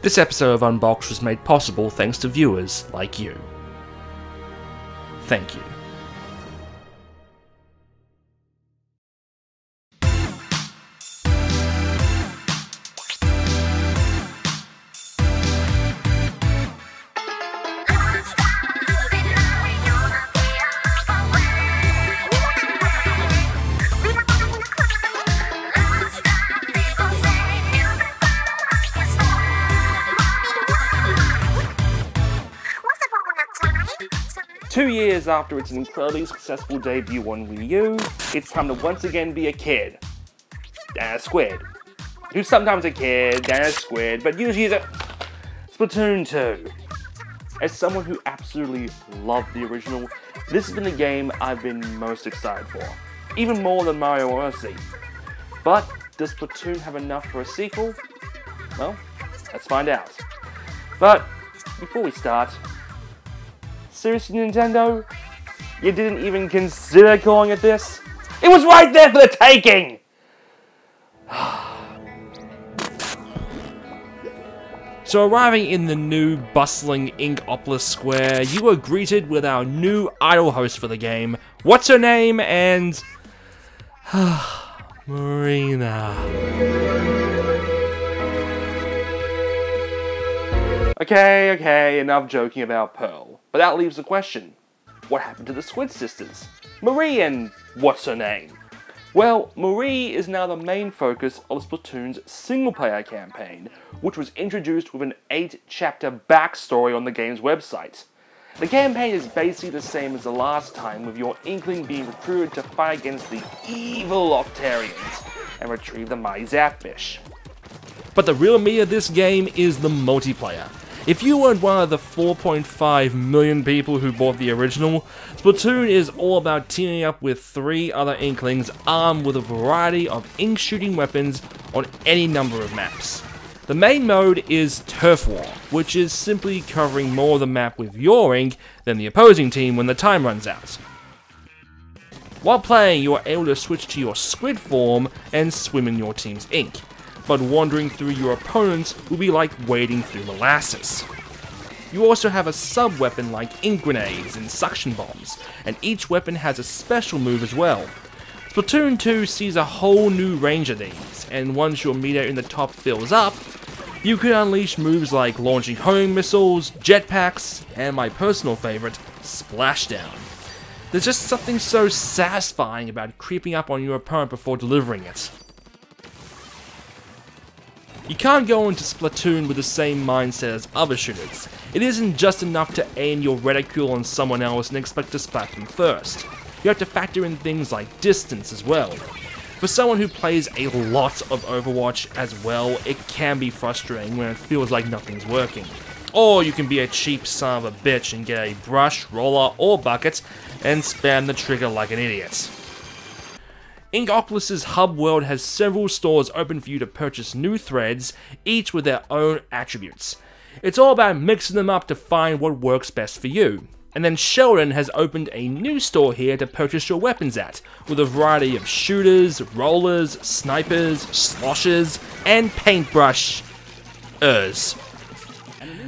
This episode of Unboxed was made possible thanks to viewers like you. Thank you. Two years after its incredibly successful debut on Wii U, it's time to once again be a kid. And a squid. Who's sometimes a kid, and a squid, but usually is a Splatoon 2. As someone who absolutely loved the original, this has been the game I've been most excited for. Even more than Mario Odyssey. But does Splatoon have enough for a sequel? Well, let's find out. But before we start, seriously, Nintendo? You didn't even consider calling it this? It was right there for the taking! So arriving in the new, bustling Inkopolis Square, you were greeted with our new idol host for the game. What's her name? And... Marina. Okay, enough joking about Pearl. But that leaves the question, what happened to the Squid Sisters? Marie and what's her name? Well, Marie is now the main focus of Splatoon's single-player campaign, which was introduced with an 8-chapter backstory on the game's website. The campaign is basically the same as the last time, with your Inkling being recruited to fight against the evil Octarians and retrieve the mighty Zapfish. But the real meat of this game is the multiplayer. If you weren't one of the 4.5 million people who bought the original, Splatoon is all about teaming up with 3 other Inklings armed with a variety of ink-shooting weapons on any number of maps. The main mode is Turf War, which is simply covering more of the map with your ink than the opposing team when the time runs out. While playing, you are able to switch to your squid form and swim in your team's ink. But wandering through your opponents will be like wading through molasses. You also have a sub-weapon like ink grenades and suction bombs, and each weapon has a special move as well. Splatoon 2 sees a whole new range of these, and once your meter in the top fills up, you can unleash moves like launching homing missiles, jetpacks, and my personal favourite, Splashdown. There's just something so satisfying about creeping up on your opponent before delivering it. You can't go into Splatoon with the same mindset as other shooters. It isn't just enough to aim your reticule on someone else and expect to splat them first. You have to factor in things like distance as well. For someone who plays a lot of Overwatch as well, it can be frustrating when it feels like nothing's working. Or you can be a cheap son of a bitch and get a brush, roller, or bucket and spam the trigger like an idiot. Inkopolis' hub world has several stores open for you to purchase new threads, each with their own attributes. It's all about mixing them up to find what works best for you. And then Sheldon has opened a new store here to purchase your weapons at, with a variety of shooters, rollers, snipers, sloshes, and paintbrush-ers.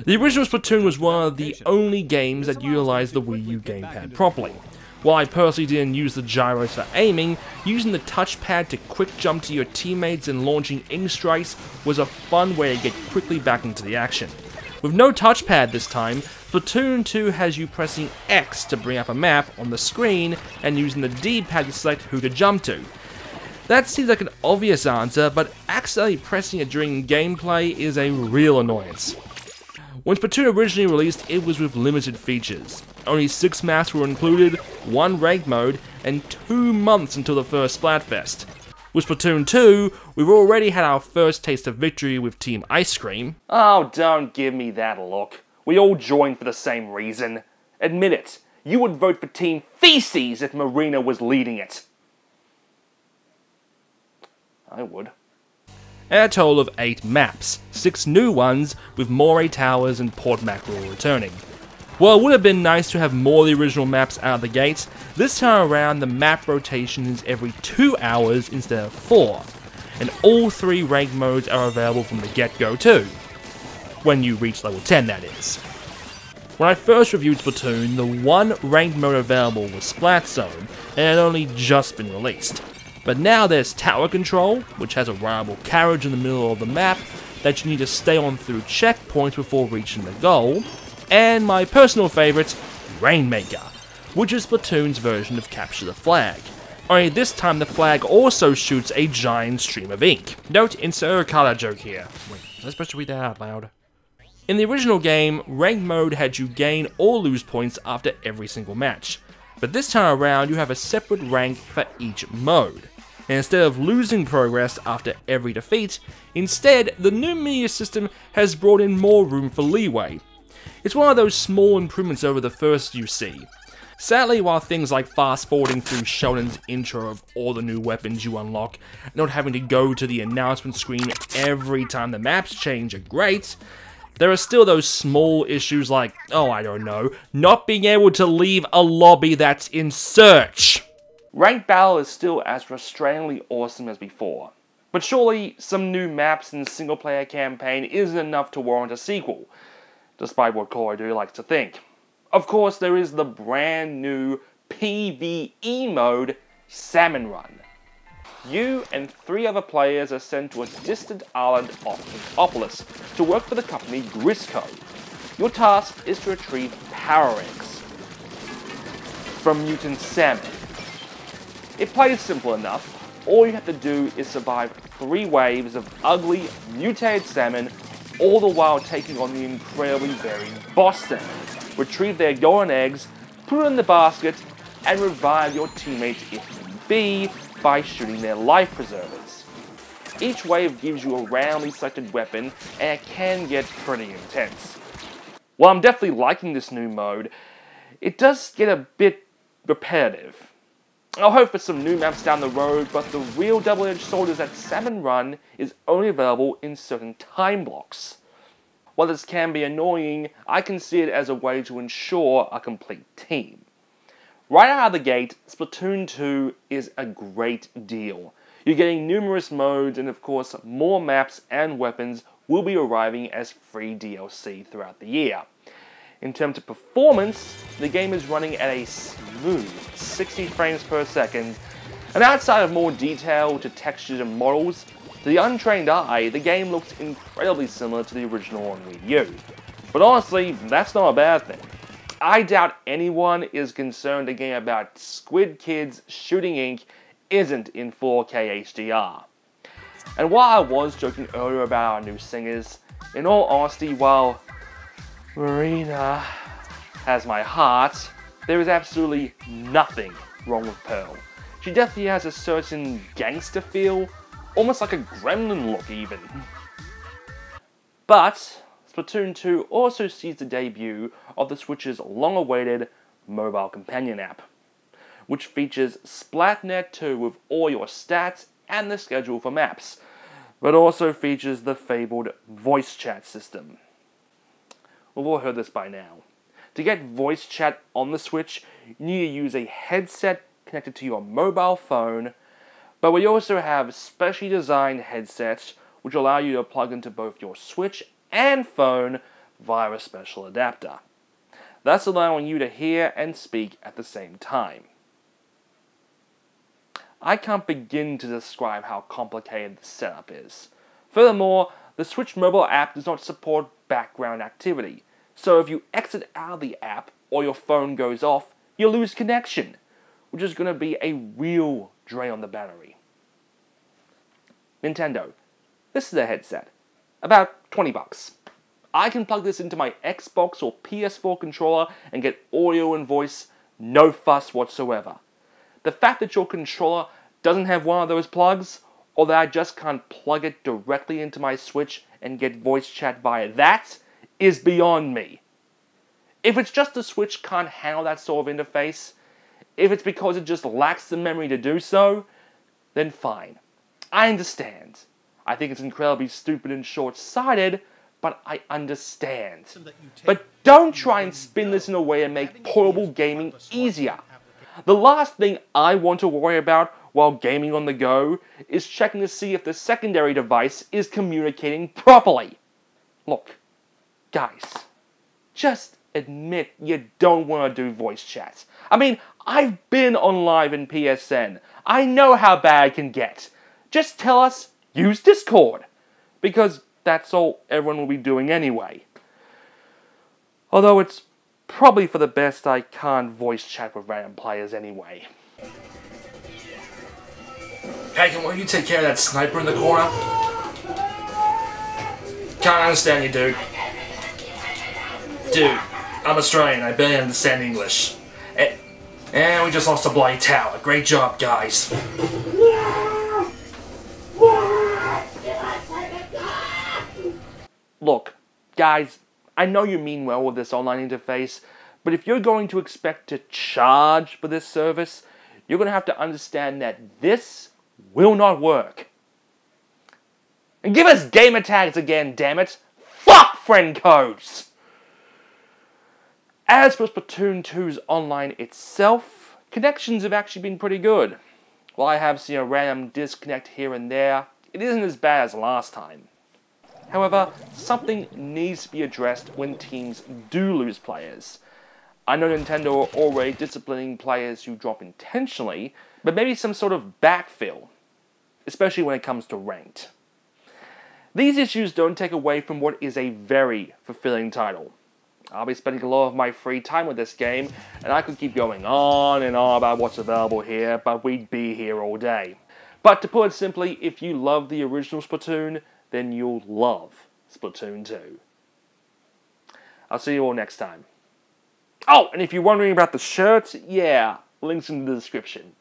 The original Splatoon was one of the only games that utilized the Wii U gamepad properly. While I personally didn't use the gyros for aiming, using the touchpad to quick jump to your teammates and launching ink strikes was a fun way to get quickly back into the action. With no touchpad this time, Splatoon 2 has you pressing X to bring up a map on the screen and using the D-pad to select who to jump to. That seems like an obvious answer, but accidentally pressing it during gameplay is a real annoyance. When Splatoon originally released, it was with limited features. Only 6 maps were included, 1 ranked mode, and 2 months until the first Splatfest. With Splatoon 2, we've already had our first taste of victory with Team Ice Cream. Oh, don't give me that look. We all joined for the same reason. Admit it, you would vote for Team Feces if Marina was leading it. I would. And a total of 8 maps, 6 new ones, with Moray Towers and Port Mackerel returning. While it would have been nice to have more of the original maps out of the gate, this time around the map rotation is every 2 hours instead of 4, and all 3 ranked modes are available from the get-go too. When you reach level 10, that is. When I first reviewed Splatoon, the one ranked mode available was Splatoon, and it had only just been released. But now there's Tower Control, which has a rideable carriage in the middle of the map that you need to stay on through checkpoints before reaching the goal, and my personal favourite, Rainmaker, which is Splatoon's version of Capture the Flag. Only this time the flag also shoots a giant stream of ink. Note, insert a call-out joke here. Wait, was I supposed to read that out loud? In the original game, ranked mode had you gain or lose points after every single match. But this time around, you have a separate rank for each mode. And instead of losing progress after every defeat, instead, the new media system has brought in more room for leeway. It's one of those small improvements over the first you see. Sadly, while things like fast-forwarding through Sheldon's intro of all the new weapons you unlock, and not having to go to the announcement screen every time the maps change are great, there are still those small issues like, oh I don't know, not being able to leave a lobby that's in search. Ranked Battle is still as restrainingly awesome as before, but surely some new maps and single-player campaign isn't enough to warrant a sequel, despite what Call of Duty likes to think. Of course, there is the brand new PvE mode, Salmon Run. You and 3 other players are sent to a distant island off Inkopolis to work for the company Grisco. Your task is to retrieve power eggs from mutant salmon. It plays simple enough. All you have to do is survive 3 waves of ugly, mutated salmon, all the while taking on the incredibly varied boss salmon. Retrieve their golden eggs, put it in the basket, and revive your teammates if need be by shooting their life preservers. Each wave gives you a randomly selected weapon, and it can get pretty intense. While I'm definitely liking this new mode, it does get a bit repetitive. I'll hope for some new maps down the road, but the real double-edged sword is that Salmon Run is only available in certain time blocks. While this can be annoying, I can see it as a way to ensure a complete team. Right out of the gate, Splatoon 2 is a great deal. You're getting numerous modes, and of course more maps and weapons will be arriving as free DLC throughout the year. In terms of performance, the game is running at a smooth 60 frames per second, and outside of more detail to textures and models, to the untrained eye, the game looks incredibly similar to the original on Wii U. But honestly, that's not a bad thing. I doubt anyone is concerned a game about squid kids shooting ink isn't in 4K HDR. And while I was joking earlier about our new singers, in all honesty, while Marina has my heart, there is absolutely nothing wrong with Pearl. She definitely has a certain gangster feel, almost like a gremlin look even. But Splatoon 2 also sees the debut of the Switch's long-awaited mobile companion app, which features Splatnet 2 with all your stats and the schedule for maps, but also features the fabled voice chat system. We've all heard this by now. To get voice chat on the Switch, you need to use a headset connected to your mobile phone, but we also have specially designed headsets which allow you to plug into both your Switch and phone via a special adapter, thus allowing you to hear and speak at the same time. I can't begin to describe how complicated the setup is. Furthermore, the Switch mobile app does not support background activity, so if you exit out of the app or your phone goes off, you lose connection, which is going to be a real drain on the battery. Nintendo, this is a headset. About 20 bucks. I can plug this into my Xbox or PS4 controller and get audio and voice, no fuss whatsoever. The fact that your controller doesn't have one of those plugs, or that I just can't plug it directly into my Switch and get voice chat via that, is beyond me. If it's just the Switch can't handle that sort of interface, if it's because it just lacks the memory to do so, then fine. I understand. I think it's incredibly stupid and short-sighted, but I understand. But don't try and spin this in a way to make portable gaming easier. The last thing I want to worry about while gaming on the go is checking to see if the secondary device is communicating properly. Look, Guys, just admit you don't want to do voice chat. I mean, I've been on live in PSN. I know how bad it can get. Just tell us, use Discord. Because that's all everyone will be doing anyway. Although it's probably for the best I can't voice chat with random players anyway. Hey, can one of you take care of that sniper in the corner? Can't understand you, dude. Dude, I'm Australian, I barely understand English. And we just lost a bloody tower. Great job, guys. Look, guys, I know you mean well with this online interface, but if you're going to expect to charge for this service, you're going to have to understand that this will not work. And give us gamer tags again, damn it! Fuck friend codes! As for Splatoon 2's online itself, connections have actually been pretty good. While I have seen a random disconnect here and there, it isn't as bad as last time. However, something needs to be addressed when teams do lose players. I know Nintendo are already disciplining players who drop intentionally, but maybe some sort of backfill, especially when it comes to ranked. These issues don't take away from what is a very fulfilling title. I'll be spending a lot of my free time with this game, and I could keep going on and on about what's available here, but we'd be here all day. But to put it simply, if you love the original Splatoon, then you'll love Splatoon 2. I'll see you all next time. Oh, and if you're wondering about the shirts, yeah, links in the description.